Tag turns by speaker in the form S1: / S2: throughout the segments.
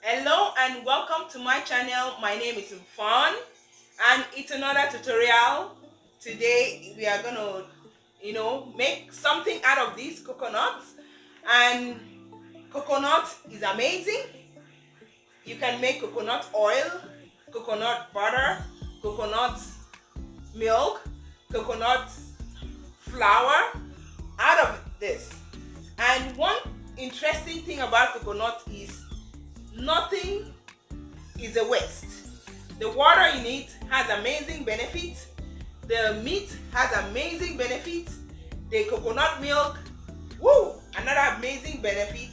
S1: Hello and welcome to my channel. My name is Mfon and it's another tutorial. Today we are gonna make something out of these coconuts, and coconut is amazing. You can make coconut oil, coconut butter, coconut milk, coconut flour out of this. And one interesting thing about coconut is nothing is a waste. The water in it has amazing benefits. The meat has amazing benefits. The coconut milk, another amazing benefit.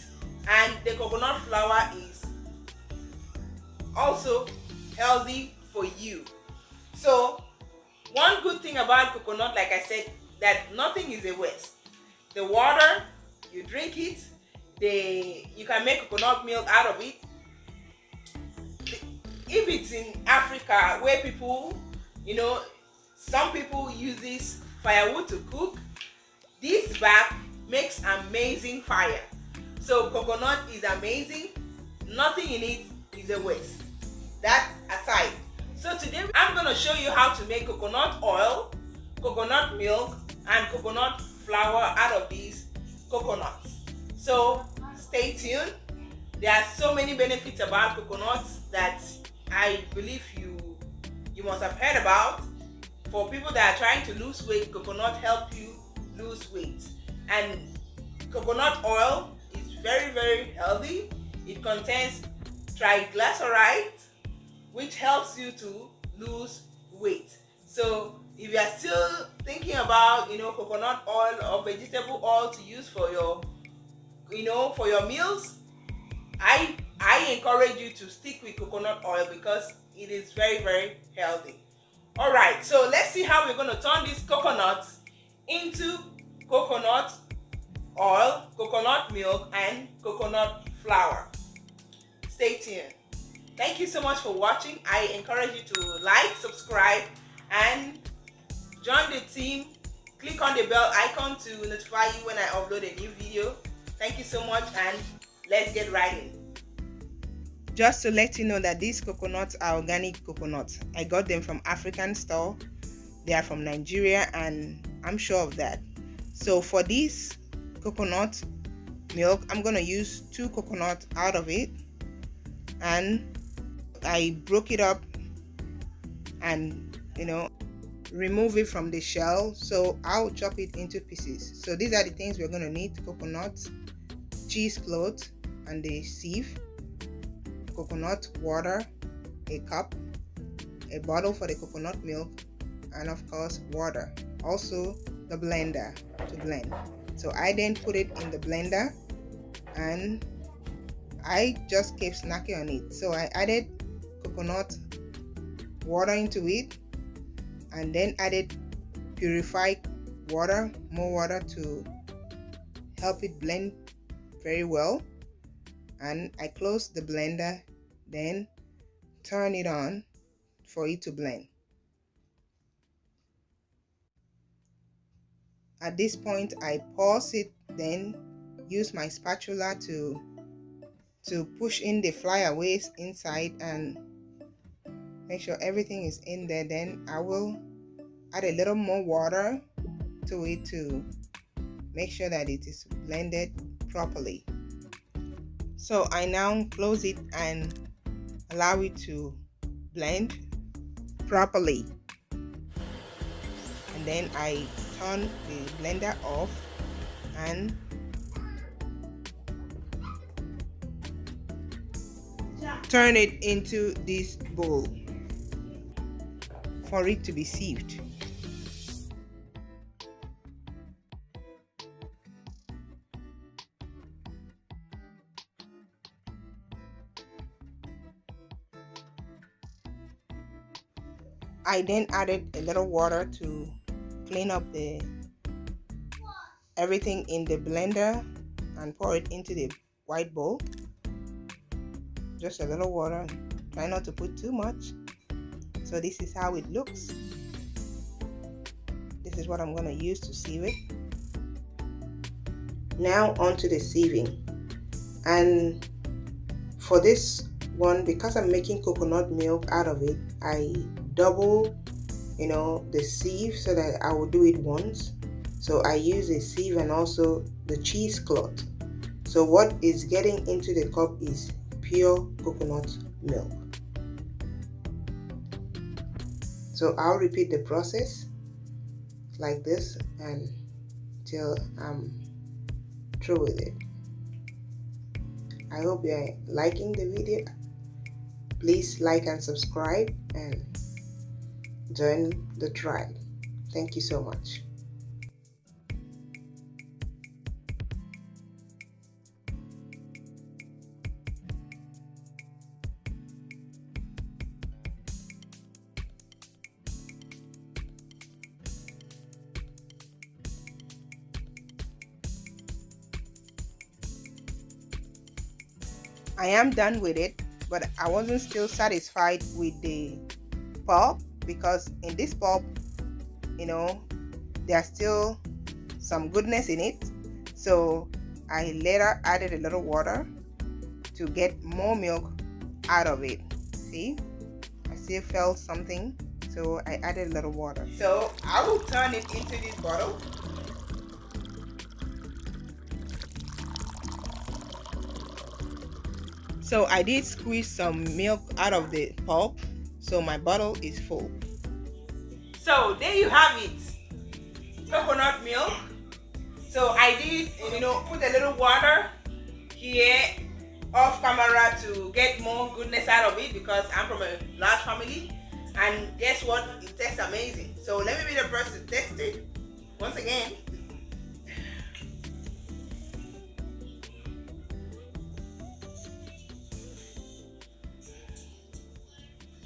S1: And the coconut flour is also healthy for you. So one good thing about coconut, like I said, that nothing is a waste. The water, you drink it. You can make coconut milk out of it. If it's in Africa where people, some people use this firewood to cook, this bark makes amazing fire. So coconut is amazing. Nothing in it is a waste. That aside. So today I'm going to show you how to make coconut oil, coconut milk, and coconut flour out of these coconuts. So stay tuned. There are so many benefits about coconuts that I believe you must have heard about. For people that are trying to lose weight, coconut helps you lose weight. And coconut oil is very, very healthy. It contains triglycerides, which helps you to lose weight. So if you are still thinking about coconut oil or vegetable oil to use for your for your meals, I encourage you to stick with coconut oil because it is very, very healthy. Alright, so let's see how we're going to turn these coconuts into coconut oil, coconut milk, and coconut flour. Stay tuned. Thank you so much for watching. I encourage you to like, subscribe, and join the team. Click on the bell icon to notify you when I upload a new video. Thank you so much, and let's get right in. Just to let you know that these coconuts are organic coconuts. I got them from African store. They are from Nigeria, and I'm sure of that. So for this coconut milk, I'm going to use 2 coconuts out of it, and I broke it up and remove it from the shell. So I'll chop it into pieces. So these are the things we're going to need: coconut, cheesecloth and the sieve, coconut water, a cup, a bottle for the coconut milk, and of course water. Also the blender to blend. So I then put it in the blender and I just kept snacking on it. So I added coconut water into it and then added purified water, more water to help it blend very well. And I closed the blender, then turn it on for it to blend. At this point I pause it, then use my spatula to push in the flyaways inside and make sure everything is in there. Then I will add a little more water to it to make sure that it is blended properly. So I now close it and allow it to blend properly. And then I turn the blender off and turn it into this bowl for it to be sieved. I then added a little water to clean up everything in the blender and pour it into the white bowl. Just a little water. Try not to put too much. So this is how it looks. This is what I'm going to use to sieve it. Now onto the sieving. And for this
S2: one, because I'm making coconut milk out of it, I double the sieve so that I will do it once. So I use a sieve and also the cheesecloth. So what is getting into the cup is pure coconut milk. So I'll repeat the process like this until I'm through with it. I hope you're liking the video. Please like and subscribe and join the tribe. Thank you so much. I am done with it, but I wasn't still satisfied with the pulp, because in this pulp, there's still some goodness in it. So I later added a little water to get more milk out of it. See, I still felt something, so I added a little water. So I will turn it into this bottle. So I did squeeze some milk out of the pulp, so my bottle is full.
S1: So there you have it, coconut milk. So I did, put a little water here off camera to get more goodness out of it, because I'm from a large family, and guess what? It tastes amazing. So let me be the first to taste it once again.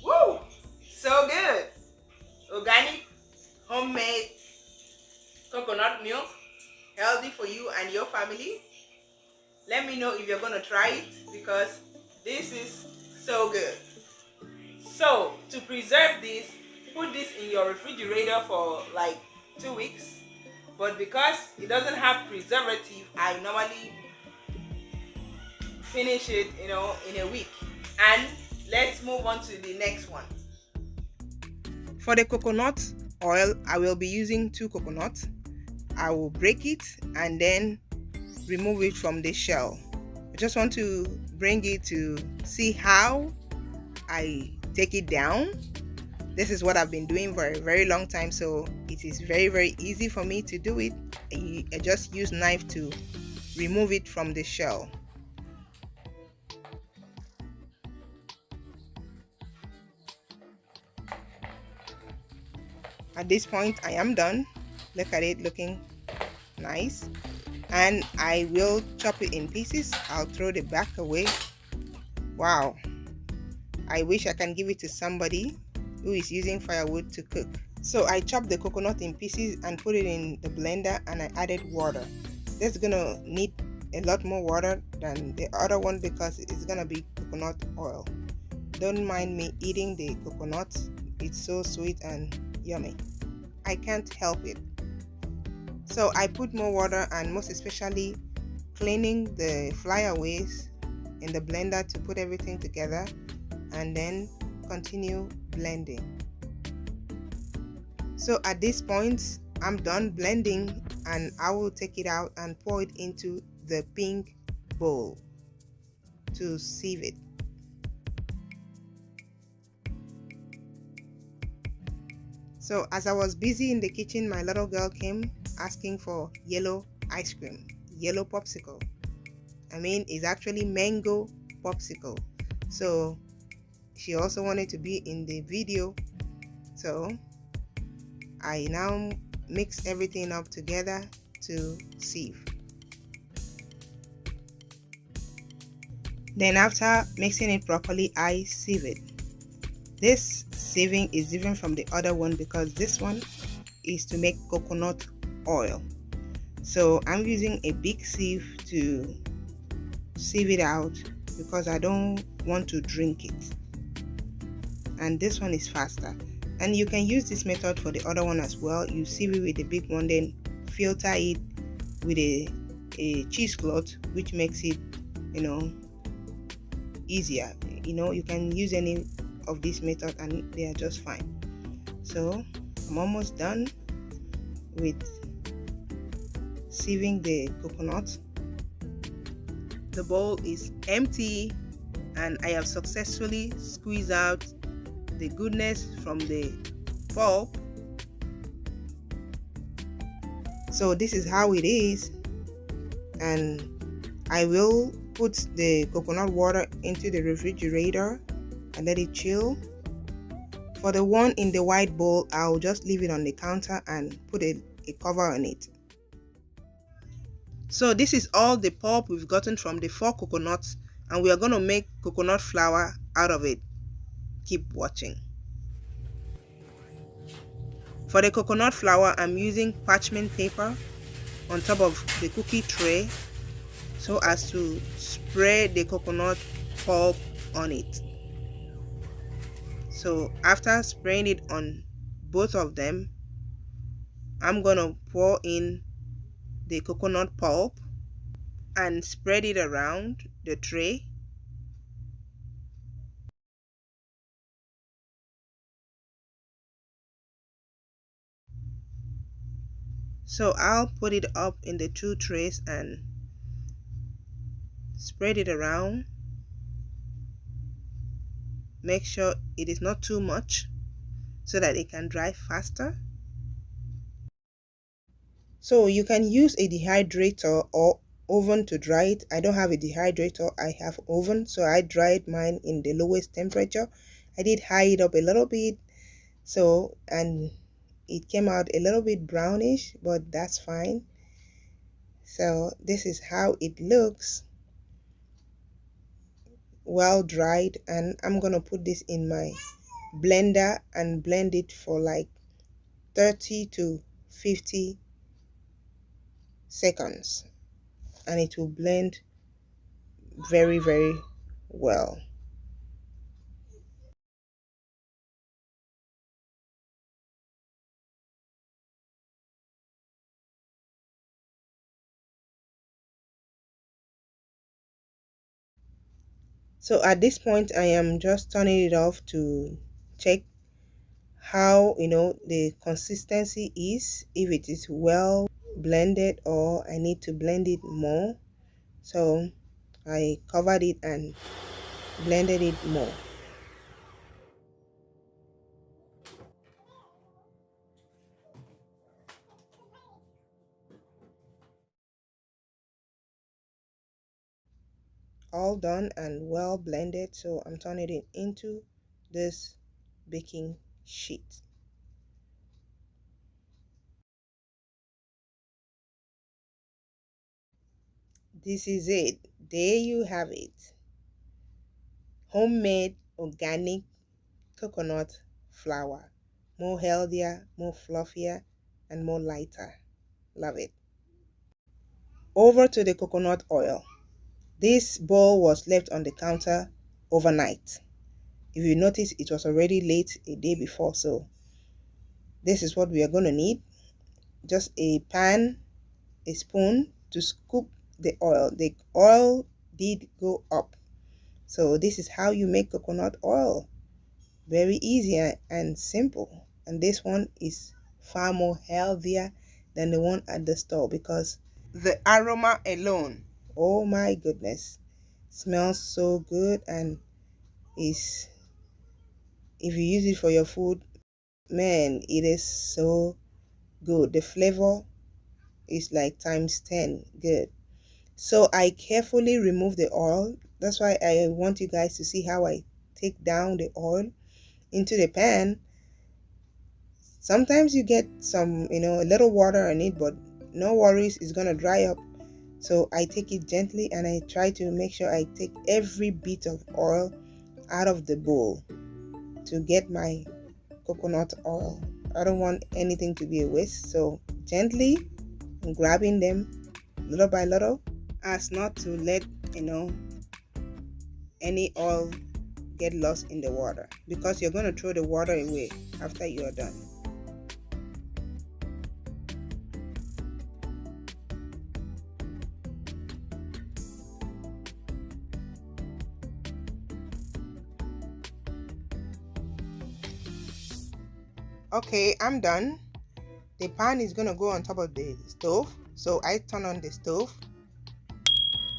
S1: Woo! So good. Organic, homemade coconut milk, healthy for you and your family. Let me know if you're gonna try it, because this is so good. So to preserve this, put this in your refrigerator for like 2 weeks. But because it doesn't have preservative, I normally finish it, in a week. And let's move on to the next one. For the coconut oil, I will be using 2 coconuts. I will break it and then remove it from the shell. I just want to bring it to see how I take it down. This is what I've been doing for a very long time, so it is very, very easy for me to do it. I just use knife to remove it from the shell. At this point, I am done. Look at it, looking nice. And I will chop it in pieces. I'll throw the back away. Wow, I wish I can give it to somebody who is using firewood to cook. So I chopped the coconut in pieces and put it in the blender, and I added water. This is gonna need a lot more water than the other one because it's gonna be coconut oil. Don't mind me eating the coconut, it's so sweet and yummy. I can't help it. So I put more water, and most especially cleaning the flyaways in the blender to put everything together, and then continue blending. So at this point, I'm done blending, and I will take it out and pour it into the pink bowl to sieve it. So as I was busy in the kitchen, my little girl came asking for yellow ice cream, yellow popsicle. I mean, it's actually mango popsicle. So she also wanted to be in the video. So I now mix everything up together to sieve. Then after mixing it properly, I sieve it. This sieving is different from the other one because this one is to make coconut oil. So I'm using a big sieve to sieve it out because I don't want to drink it. And this one is faster. And you can use this method for the other one as well. You sieve it with the big one, then filter it with a cheesecloth, which makes it,
S2: easier. You can use any of these methods and they are just fine. So I'm almost done with sieving the coconut. The bowl is empty and I have successfully squeezed out the goodness from the pulp. So this is how it is, and I will put the coconut water into the refrigerator and let it chill. For the one in the white bowl, I'll just leave it on the counter and put a cover on it. So this is all the pulp we've gotten from the 4 coconuts, and we are going to make coconut flour out of it. Keep watching. For the coconut flour, I'm using parchment paper on top of the cookie tray so as to spray the coconut pulp on it. So after spraying it on both of them, I'm gonna pour in the coconut pulp and spread it around the tray. So I'll put it up in the 2 trays and spread it around. Make sure it is not too much so that it can dry faster. So you can use a dehydrator or oven to dry it. I don't have a dehydrator, I have oven, so I dried mine in the lowest temperature. I did high it up a little bit, and it came out a little bit brownish, but that's fine. So this is how it looks, well dried, and I'm gonna put this in my blender and blend it for like 30 to 50 seconds, and it will blend very, very well. So at this point, I am just turning it off to check how the consistency is, if it is well blended or I need to blend it more. So I covered it and blended it more. All done and well blended, so I'm turning it into this baking sheet. This is it. There you have it. Homemade organic coconut flour. More healthier, more fluffier, and more lighter. Love it. Over to the coconut oil. This bowl was left on the counter overnight. If you notice, it was already late a day before, so this is what we are going to need. Just a pan, a spoon to scoop the oil. The oil did go up. So this is how you make coconut oil. Very easy and simple. And this one is far more healthier than the one at the store, because the aroma alone, oh my goodness, smells so good, and is, if you use it for your food, man, it is so good. The flavor is like times 10 good. So I carefully remove the oil. That's why I want you guys to see how I take down the oil into the pan. Sometimes you get some, a little water on it, but no worries, it's gonna dry up. So I take it gently and I try to make sure I take every bit of oil out of the bowl to get my coconut oil. I don't want anything to be a waste, so gently I'm grabbing them little by little, as not to let any oil get lost in the water, because you're going to throw the water away after you are done. Okay, I'm done. The pan is gonna go on top of the stove, so I turn on the stove,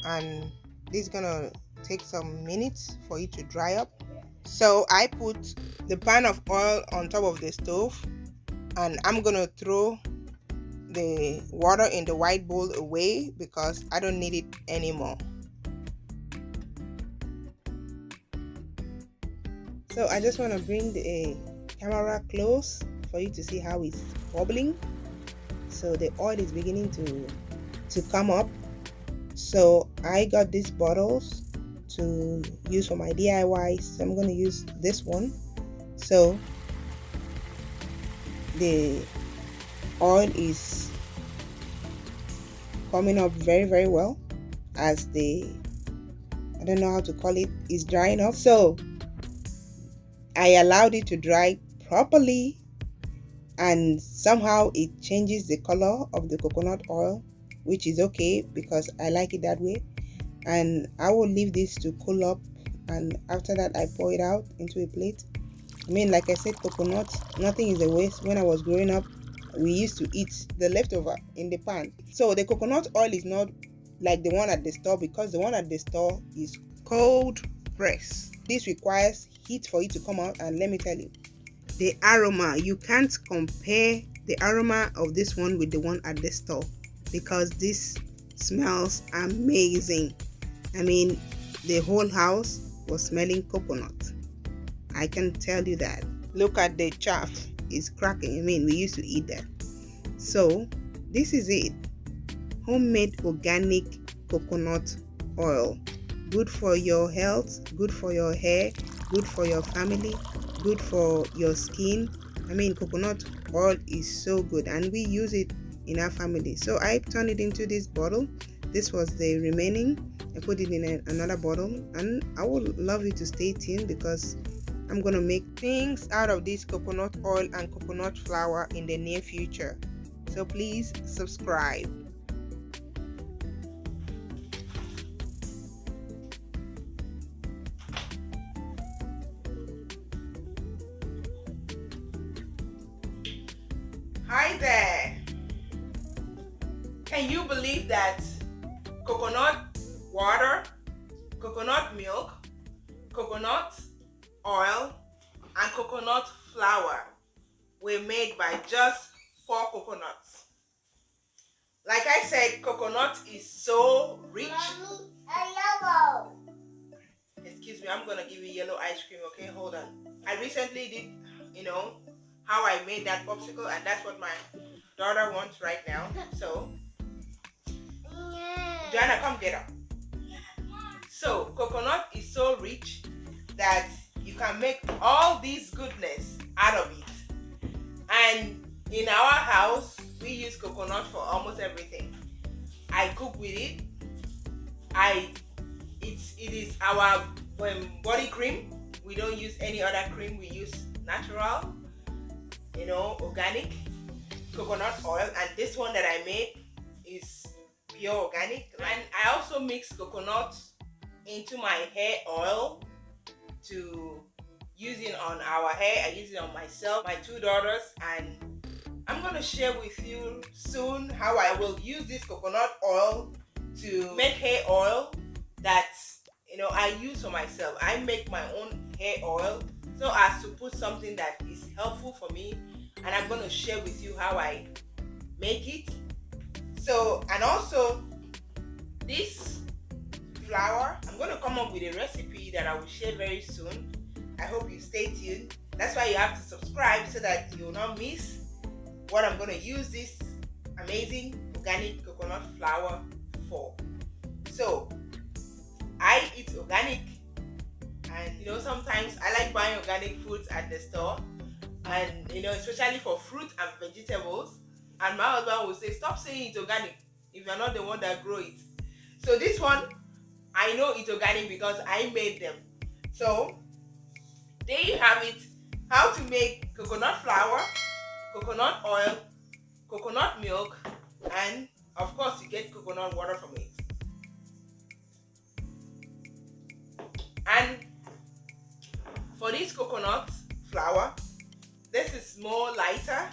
S2: and this is gonna take some minutes for it to dry up. So I put the pan of oil on top of the stove, and I'm gonna throw the water in the white bowl away because I don't need it anymore. So I just want to bring the camera close for you to see how it's bubbling. So the oil is beginning to come up. So I got these bottles to use for my DIY, so I'm going to use this one. So the oil is coming up very well as the, I don't know how to call it, is drying up. So I allowed it to dry properly, and somehow it changes the color of the coconut oil, which is okay because I like it that way. And I will leave this to cool up, and after that I pour it out into a plate. I mean, like I said, coconut, nothing is a waste. When I was growing up, we used to eat the leftover in the pan. So the coconut oil is not like the one at the store, because the one at the store is cold press. This requires heat for it to come out, and let me tell you, the aroma, you can't compare the aroma of this one with the one at the store, because this smells amazing. I mean, the whole house was smelling coconut. I can tell you that. Look at the chaff, it's cracking. I mean, we used to eat that. So this is it, homemade organic coconut oil. Good for your health, good for your hair, good for your family, good for your skin. I mean, coconut oil is so good, and we use it in our family. So I turned it into this bottle. This was the remaining. I put it in another bottle, and I would love you to stay tuned because I'm gonna make things out of this coconut oil and coconut flour in the near future. So please subscribe.
S1: Hi there. Can you believe that coconut water, coconut milk, coconut oil, and coconut flour were made by just 4 coconuts? Like I said, coconut is so rich. Mommy, yellow. Excuse me, I'm gonna give you yellow ice cream, okay? Hold on. I recently did, how I made that popsicle, and that's what my daughter wants right now. So, Joanna, come get her. So, coconut is so rich that you can make all these goodness out of it. And in our house, we use coconut for almost everything. I cook with it. It is our body cream. We don't use any other cream. We use natural, organic coconut oil. And this one that I made is pure organic. And I also mix coconut into my hair oil to use it on our hair. I use it on myself, my 2 daughters, and I'm going to share with you soon how I will use this coconut oil to make hair oil that I use for myself. I make my own hair oil so as to put something that is helpful for me, and I'm going to share with you how I make it. So, and also this flour, I'm going to come up with a recipe that I will share very soon. I hope you stay tuned. That's why you have to subscribe so that you will not miss what I'm going to use this amazing organic coconut flour for. So I eat organic, and sometimes I like buying organic foods at the store, and especially for fruit and vegetables. And my husband will say, stop saying it's organic if you're not the one that grow it. So this one, I know it's organic because I made them. So there you have it, how to make coconut flour, coconut oil, coconut milk, and of course you get coconut water from it. And for this coconut flour, this is more lighter,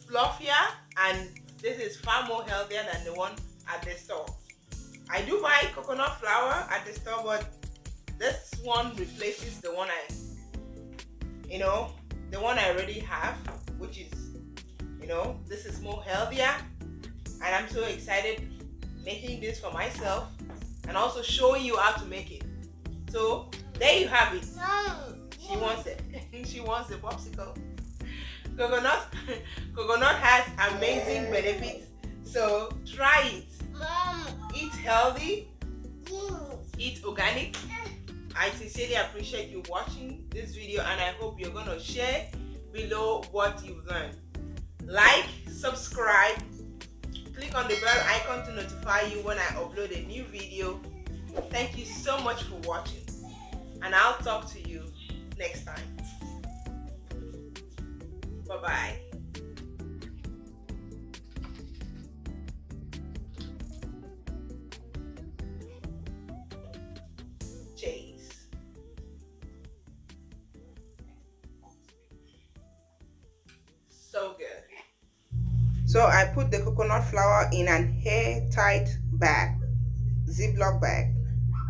S1: fluffier, and this is far more healthier than the one at the store. I do buy coconut flour at the store, but this one replaces the one the one I already have, which is, this is more healthier, and I'm so excited making this for myself and also showing you how to make it. So there you have it. She wants it. She wants the popsicle. Coconut has amazing benefits, so try it. Eat healthy, eat organic. I sincerely appreciate you watching this video, and I hope you're going to share below what you've learned. Like, subscribe, click on the bell icon to notify you when I upload a new video. Thank you so much for watching, and I'll talk to you next time. Bye-bye. Cheese. So good.
S2: So I put the coconut flour in an airtight bag, Ziploc bag.